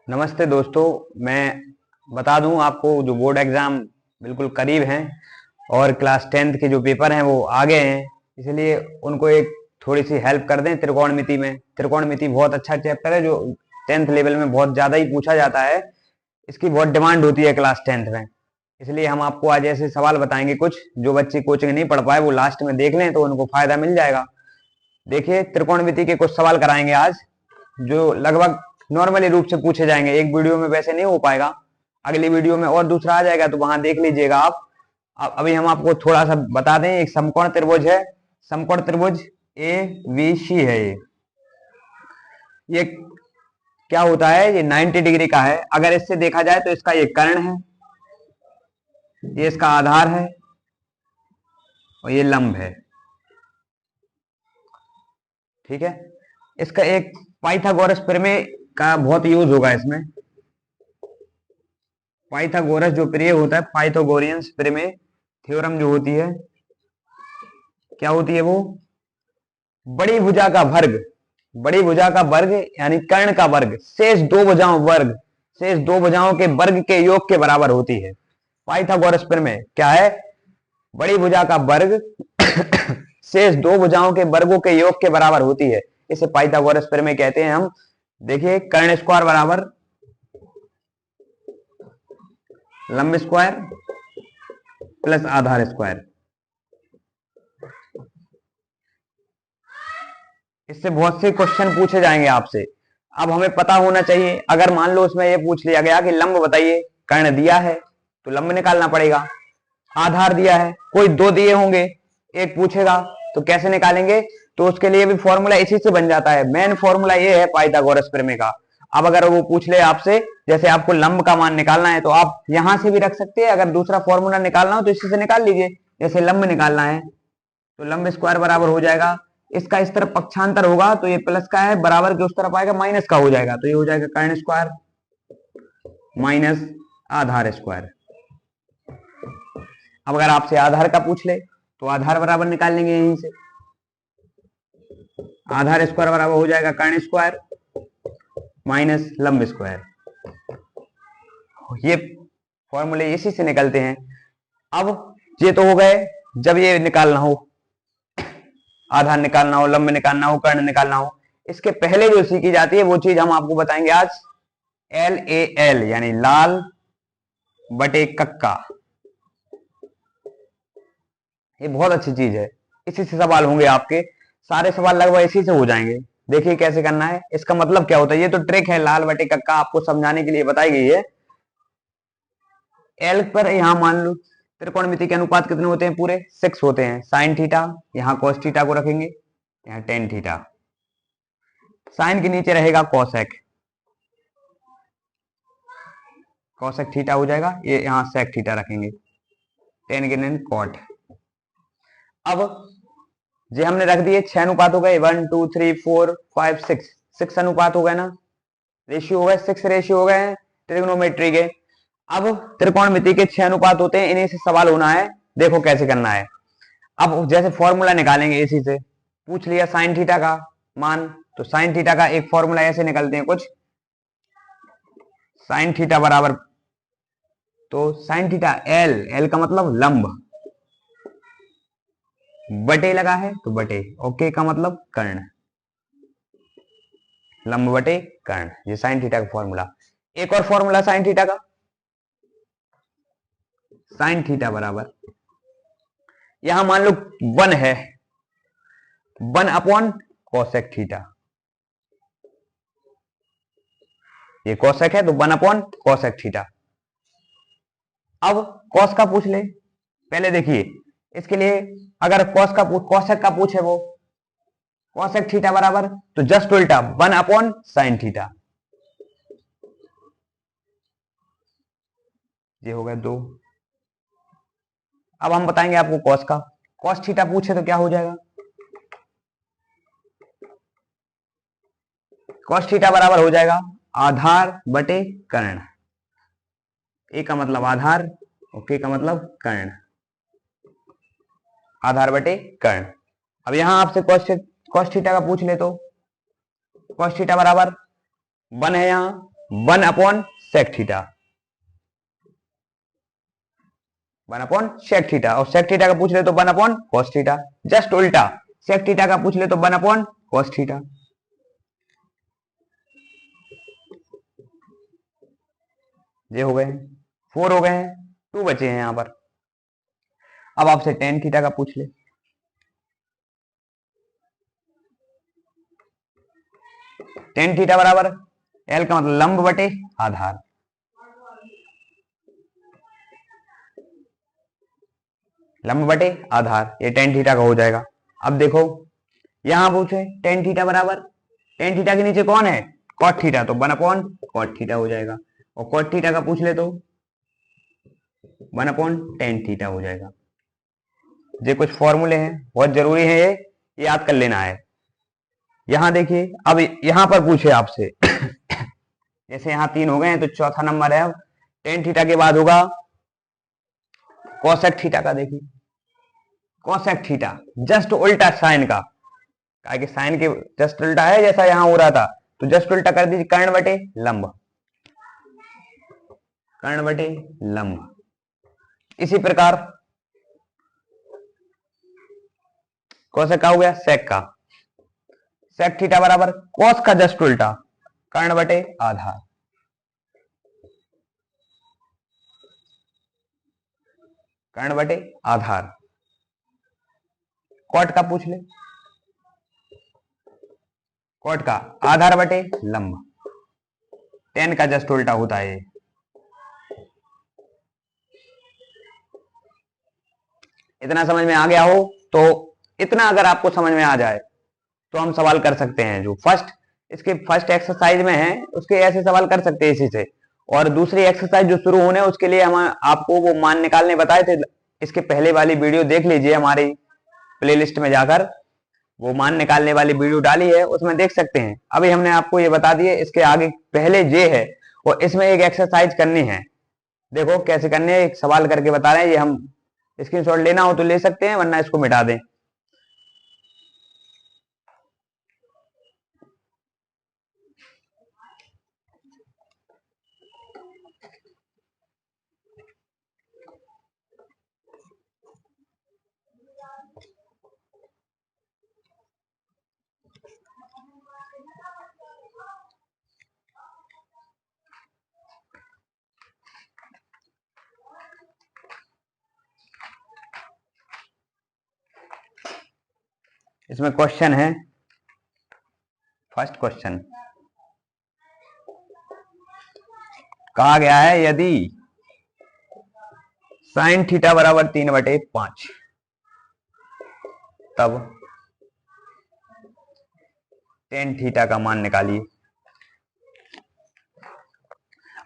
नमस्ते दोस्तों। मैं बता दूं आपको, जो बोर्ड एग्जाम बिल्कुल करीब हैं और क्लास 10th के जो पेपर हैं वो आ गए हैं, इसलिए उनको एक थोड़ी सी हेल्प कर दें त्रिकोणमिति में। त्रिकोणमिति बहुत अच्छा चैप्टर है जो 10th लेवल में बहुत ज़्यादा ही पूछा जाता है। इसकी बहुत डिमांड होती है क्लास 10th में, इसलिए हम आपको आज ऐसे सवाल बताएंगे कुछ जो बच्चे कोचिंग नहीं पढ़ पाए वो लास्ट में देख लें तो उनको फायदा मिल जाएगा। देखिए, त्रिकोणमिति के कुछ सवाल कराएंगे आज जो लगभग नॉर्मली रूप से पूछे जाएंगे। एक वीडियो में वैसे नहीं हो पाएगा, अगली वीडियो में और दूसरा आ जाएगा तो वहां देख लीजिएगा आप। अभी हम आपको थोड़ा सा बता दें, एक समकोण त्रिभुज है, समकोण त्रिभुज ABC है। ये क्या होता है, ये 90 डिग्री का है। अगर इससे देखा जाए तो इसका ये कर्ण है, ये इसका आधार है और ये लंब है। ठीक है, इसका एक पाइथागोरस प्रमेय का बहुत यूज होगा इसमें। पाइथागोरस जो प्रमेय होता है, पाइथागोरियंस प्रमेय थ्योरम जो होती है, क्या होती है वो? बड़ी भुजा का वर्ग, बड़ी भुजा का वर्ग यानी कर्ण का वर्ग शेष दो भुजाओं वर्ग, शेष दो भुजाओं के वर्ग के योग के बराबर होती है। पाइथागोरस प्रमेय क्या है? बड़ी भुजा का वर्ग शेष दो भुजाओं के वर्गों के योग के बराबर होती है, इसे पाइथागोरस प्रमेय कहते हैं हम। देखिए, कर्ण स्क्वायर बराबर लंब स्क्वायर प्लस आधार स्क्वायर। इससे बहुत से क्वेश्चन पूछे जाएंगे आपसे। अब हमें पता होना चाहिए, अगर मान लो उसमें ये पूछ लिया गया कि लंब बताइए, कर्ण दिया है तो लंब निकालना पड़ेगा। आधार दिया है, कोई दो दिए होंगे, एक पूछेगा तो कैसे निकालेंगे? तो उसके लिए भी फॉर्मूला इसी से बन जाता है। मेन फॉर्मूला ये है पाइथागोरस प्रमेय का। अब अगर वो पूछ ले आपसे, जैसे आपको लंब का मान निकालना है तो आप यहां से भी रख सकते हैं, अगर दूसरा फॉर्मूला निकालना हो तो इसी से निकाल लीजिए। जैसे लंब निकालना है तो लंब स्क्वायर बराबर हो जाएगा, इसका इस तरफ पक्षांतर होगा तो ये प्लस का है, बराबर के उस तरफ आएगा माइनस का हो जाएगा, तो ये हो जाएगा कर्ण स्क्वायर माइनस आधार स्क्वायर। अब अगर आपसे आधार का पूछ ले तो आधार बराबर निकाल लेंगे यहीं से। आधार स्क्वायर बराबर हो जाएगा कर्ण स्क्वायर माइनस लंब स्क्वायर। ये फॉर्मूले इसी से निकलते हैं। अब ये तो हो गए जब ये निकालना हो, आधार निकालना हो, लंब निकालना हो, कर्ण निकालना हो। इसके पहले जो सीखी जाती है वो चीज हम आपको बताएंगे आज। LAL यानी लाल बटे कक्का, ये बहुत अच्छी चीज है। इसी से सवाल होंगे आपके, सारे सवाल लगभग इसी से हो जाएंगे। देखिए कैसे करना है, इसका मतलब क्या होता है, ये तो ट्रिक है, लाल बटे कक्का आपको समझाने के लिए बताई गई है। एल पर यहां मान लो त्रिकोणमिति के अनुपात कितने होते हैं? पूरे 6 होते हैं। साइन थीटा, यहां कॉस थीटा को रखेंगे, यहां टेन थीटा। साइन के नीचे रहेगा कॉसेक, कॉसेक थीटा हो जाएगा, ये यहां सेक थीटा रखेंगे, टेन के टेन कॉट। अब ये हमने रख दिए, 6 अनुपात हो गए, 1 2 3 4 5 6, 6 अनुपात हो गए ना, रेशियो हो गए, 6 रेशियो हो गए ट्रिग्नोमेट्री के। अब त्रिकोणमिति के 6 अनुपात होते हैं, इन्हीं से सवाल होना है। देखो कैसे करना है। अब जैसे फॉर्मूला निकालेंगे, इसी से पूछ लिया साइन थीटा का मान, तो साइन थीटा का एक फॉर्मूला ऐसे निकलते हैं कुछ, साइन थीटा बराबर, तो साइन थीटा एल का मतलब लंब, बटे लगा है तो बटे, ओके का मतलब कर्ण, लंब बटे कर्ण, ये साइन थीटा का फॉर्मूला। एक और फॉर्मूला साइन थीटा का, साइन थीटा बराबर, यहां मान लो 1 है, 1 अपॉन कोसेक थीटा, ये कोसेक है तो 1 अपॉन कोसेक थीटा। अब कॉस का पूछ ले, पहले देखिए इसके लिए, अगर कोसेक का पूछे वो कोसेक थीटा बराबर, तो जस्ट उल्टा 1 अपॉन साइन थीटा, ये हो गया 2। अब हम बताएंगे आपको कॉस का, कॉस थीटा पूछे तो क्या हो जाएगा? कॉस थीटा बराबर हो जाएगा आधार बटे कर्ण, ए का मतलब आधार और के का मतलब कर्ण, आधार बटे कर्ण। अब यहां आपसे कॉस थीटा का पूछ ले तो कॉस थीटा बराबर 1 है, यहां 1/sec थीटा, 1/sec थीटा, और sec थीटा का पूछ ले तो 1/cos थीटा, जस्ट उल्टा, sec थीटा का पूछ ले तो 1/cos थीटा। ये हो गए हैं, 4 हो गए हैं, 2 बचे हैं यहां पर। अब आपसे tan थीटा का पूछ ले, tan थीटा बराबर L का मतलब लंब बटे आधार, लंब बटे आधार, ये tan थीटा का हो जाएगा। अब देखो यहां पूछे tan थीटा बराबर, tan थीटा के नीचे कौन है, cot थीटा, तो 1/cot थीटा हो जाएगा, और cot थीटा का पूछ ले तो 1/tan थीटा हो जाएगा। ये कुछ फॉर्मूले हैं, बहुत जरूरी है, ये याद कर लेना है। यहां देखिए, अब यहां पर पूछे आपसे जैसे यहां 3 हो गए हैं तो चौथा नंबर है, अब tan थीटा के बाद होगा cosec थीटा का। देखिए cosec थीटा जस्ट उल्टा साइन का, कि साइन के जस्ट उल्टा है, जैसा यहां हो रहा था, तो जस्ट उल्टा कर दीजिए, कर्ण बटे लंब, कर्ण बटे लंब। इसी प्रकार cosec का हो गया sec का, sec थीटा बराबर cos का जस्ट उल्टा, कर्ण बटे आधार, कर्ण बटे आधार। cot का पूछ ले, cot का आधार बटे लंब, tan का जस्ट उल्टा होता है ये। इतना समझ में आ गया हो तो, इतना अगर आपको समझ में आ जाए तो हम सवाल कर सकते हैं, जो इसके फर्स्ट एक्सरसाइज में है उसके ऐसे सवाल कर सकते हैं इसी से, और दूसरी एक्सरसाइज जो शुरू होने उसके लिए हम आपको वो मान निकालने बताए थे, इसके पहले वाली वीडियो देख लीजिए, हमारी प्लेलिस्ट में जाकर वो मान निकालने वाली वीडियो डाली है, उसमें देख सकते हैं। अभी हमने आपको ये बता दिए, इसके आगे पहले ये है और इसमें एक एक्सरसाइज करनी है। देखो कैसे करनी है, एक सवाल करके बता रहे हैं, ये हम स्क्रीनशॉट लेना हो तो ले सकते हैं, वरना इसको मिटा दें। इसमें क्वेश्चन है, फर्स्ट क्वेश्चन कहा गया है, यदि साइन थीटा बराबर 3/5 तब टेन थीटा का मान निकालिए।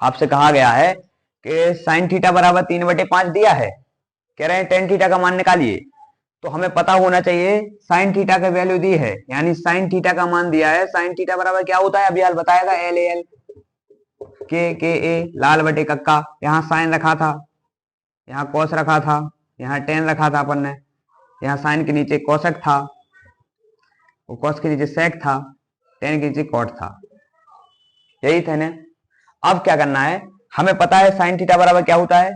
आपसे कहा गया है कि साइन थीटा बराबर 3/5 दिया है, कह रहे हैं टेन थीटा का मान निकालिए, तो हमें पता होना चाहिए साइन थीटा का वैल्यू दी है, यानी साइन थीटा का मान दिया है। साइन थीटा बराबर क्या होता है, अभी हाल बताएगा, एल ए एल के ए लाल बटे कक्का। यहाँ साइन रखा था, यहाँ कॉस रखा था, यहाँ टेन रखा था अपन ने, यहाँ साइन के नीचे कोसेक था, वो कॉस के नीचे सेक था, टेन के नीचे कॉट था, यही था ना। अब क्या करना है, हमें पता है साइन थीटा बराबर क्या होता है,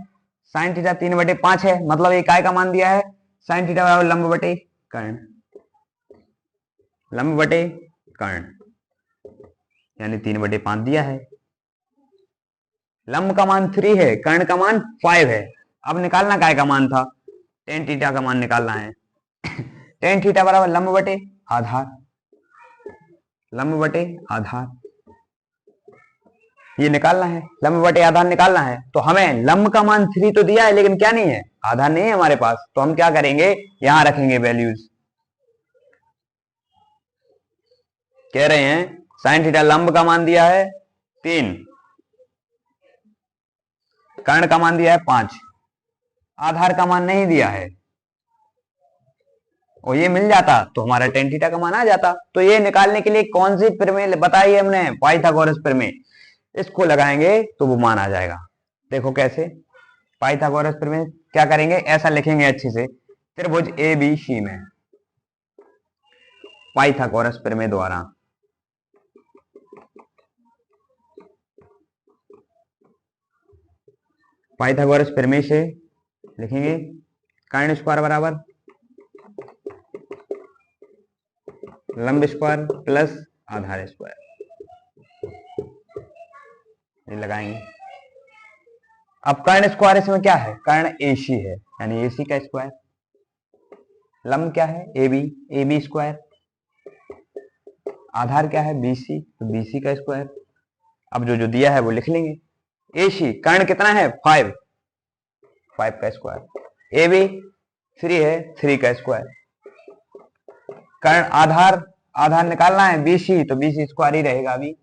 साइन थीटा 3/5 है, मतलब एक काय का मान दिया है, साइन थीटा बराबर लंब बटे कर्ण, लंब बटे कर्ण, यानी 3/5 दिया है। लंब का मान 3 है, कर्ण का मान 5 है। अब निकालना काय का मान था, टेन थीटा का मान निकालना है। टेन थीटा बराबर लंब बटे आधार, लंब बटे आधार, ये निकालना है, लंब बटे आधार निकालना है। तो हमें लंब का मान 3 तो दिया है, लेकिन क्या नहीं है, आधार नहीं है हमारे पास, तो हम क्या करेंगे, यहां रखेंगे वैल्यूज। कह रहे हैं साइन थीटा लंब का मान दिया है 3, कर्ण का मान दिया है 5, आधार का मान नहीं दिया है, और ये मिल जाता तो हमारा टेन थीटा का मान आ जाता। तो ये निकालने के लिए कौन सी प्रमेय बताई हमने, पाइथागोरस प्रमेय, इसको लगाएंगे तो वो मान आ जाएगा। देखो कैसे, पाइथागोरस प्रमेय क्या करेंगे, ऐसा लिखेंगे अच्छे से, त्रिभुज ए बी सी में पाइथागोरस प्रमेय द्वारा पाइथागोरस प्रमेय से लिखेंगे कर्ण स्क्वायर बराबर लंब स्क्वायर प्लस आधार स्क्वायर, ये लगाएंगे। अब कर्ण स्क्वायर इसमें क्या है, कर्ण एसी है यानी एसी का स्क्वायर, लंब क्या है ए बी स्क्वायर, आधार क्या है बीसी तो बीसी का स्क्वायर। अब जो जो दिया है वो लिख लेंगे। एसी कर्ण कितना है 5 का स्क्वायर, ए बी 3 है 3 का स्क्वायर, कर्ण आधार निकालना है बीसी तो बीसी स्क्वायर ही रहेगा अभी।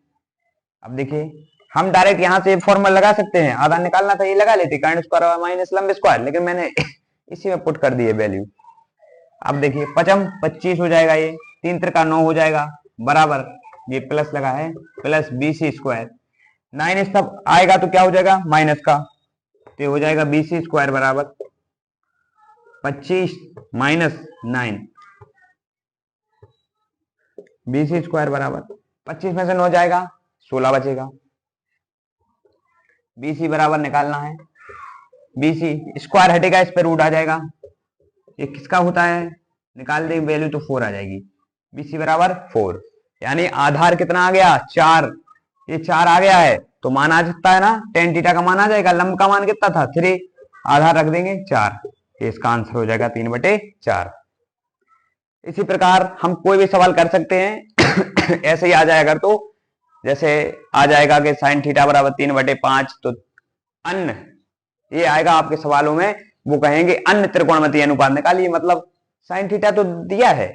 अब देखिए हम डायरेक्ट यहां से फॉर्मूला लगा सकते हैं, आधार निकालना था ये लगा लेते कर्ण स्क्वायर माइनस लंब स्क्वायर, लेकिन मैंने इसी में पुट कर दिए वैल्यू। अब देखिए 5 25 हो जाएगा, ये 3 त्रिका 9 हो जाएगा बराबर, ये प्लस लगा है प्लस बीसी स्क्वायर, 9 इस सब आएगा तो क्या हो जाएगा माइनस का, तो हो जाएगा बीसी स्क्वायर बराबर 25 माइनस 9, बीसी स्क्वायर बराबर 25 में से 9 जाएगा 16 बचेगा, बीसी बराबर निकालना है, बीसी स्क्वायर हटेगा इस पर रूट आ जाएगा, ये किसका होता है निकाल दे वैल्यू तो 4 आ जाएगी, बीसी बराबर 4, यानी आधार कितना आ गया 4, ये 4 आ गया है तो मान आ सकता है ना, tan थीटा का मान आ जाएगा, लंब का मान कितना था 3, आधार रख देंगे 4, इसका आंसर हो जाएगा 3/4। इसी प्रकार हम कोई भी सवाल कर सकते हैं ऐसे ही आ जाएगा, तो जैसे आ जाएगा कि sin थीटा बराबर 3/5, तो अन्य ये आएगा आपके सवालों में, वो कहेंगे अन्य त्रिकोणमितीय अनुपात निकालिए, मतलब sin थीटा तो दिया है,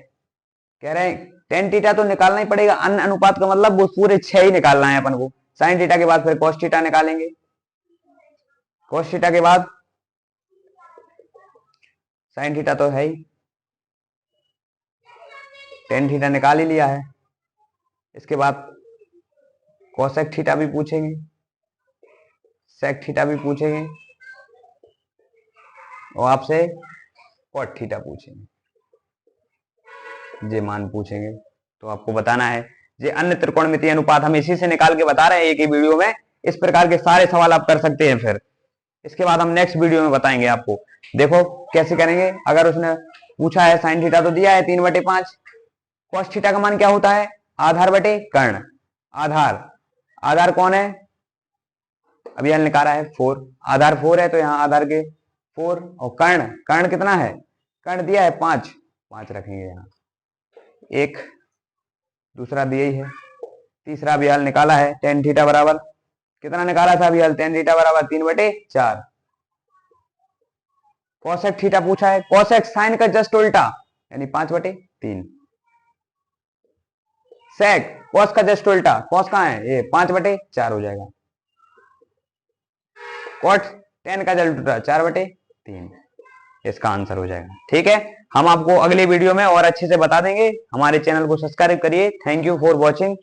कह रहे हैं tan थीटा तो निकालना ही पड़ेगा, अन्य अनुपात का मतलब वो पूरे 6 ही निकालना है अपन को। sin थीटा के बाद फिर cos थीटा निकालेंगे, cos थीटा के बाद sin थीटा तो है ही, tan थीटा निकाल ही लिया है, इसके बाद cosec थीटा भी पूछेंगे, sec थीटा भी पूछेंगे और आपसे cot थीटा पूछेंगे, ये मान पूछेंगे तो आपको बताना है। ये अन्य त्रिकोणमितीय अनुपात हम इसी से निकाल के बता रहे हैं एक ही वीडियो में, इस प्रकार के सारे सवाल आप कर सकते हैं। फिर इसके बाद हम नेक्स्ट वीडियो में बताएंगे आपको, देखो कैसे करेंगे। अगर उसने पूछा है sin थीटा तो दिया है 3/5, cos थीटा का मान क्या होता है आधार बटे कर्ण, आधार कौन है अभी हल निकाला है 4, आधार 4 है तो यहाँ आधार के 4, और कर्ण कितना है, कर्ण दिया है 5 रखेंगे यहाँ, एक दूसरा दिया ही है, तीसरा भी हल निकाला है tan थीटा बराबर कितना निकाला था अभी हल, tan थीटा बराबर 3/4, cosec थीटा पूछा है, cosec साइन का जस्ट उल्टा यानी 5/3, sec cos का जस्ट उल्टा, cos कहाँ है ये 5/4 हो जाएगा, cot tan का जस्ट उल्टा 4/3, इसका आंसर हो जाएगा। ठीक है, हम आपको अगले वीडियो में और अच्छे से बता देंगे, हमारे चैनल को सब्सक्राइब करिए। Thank you for watching.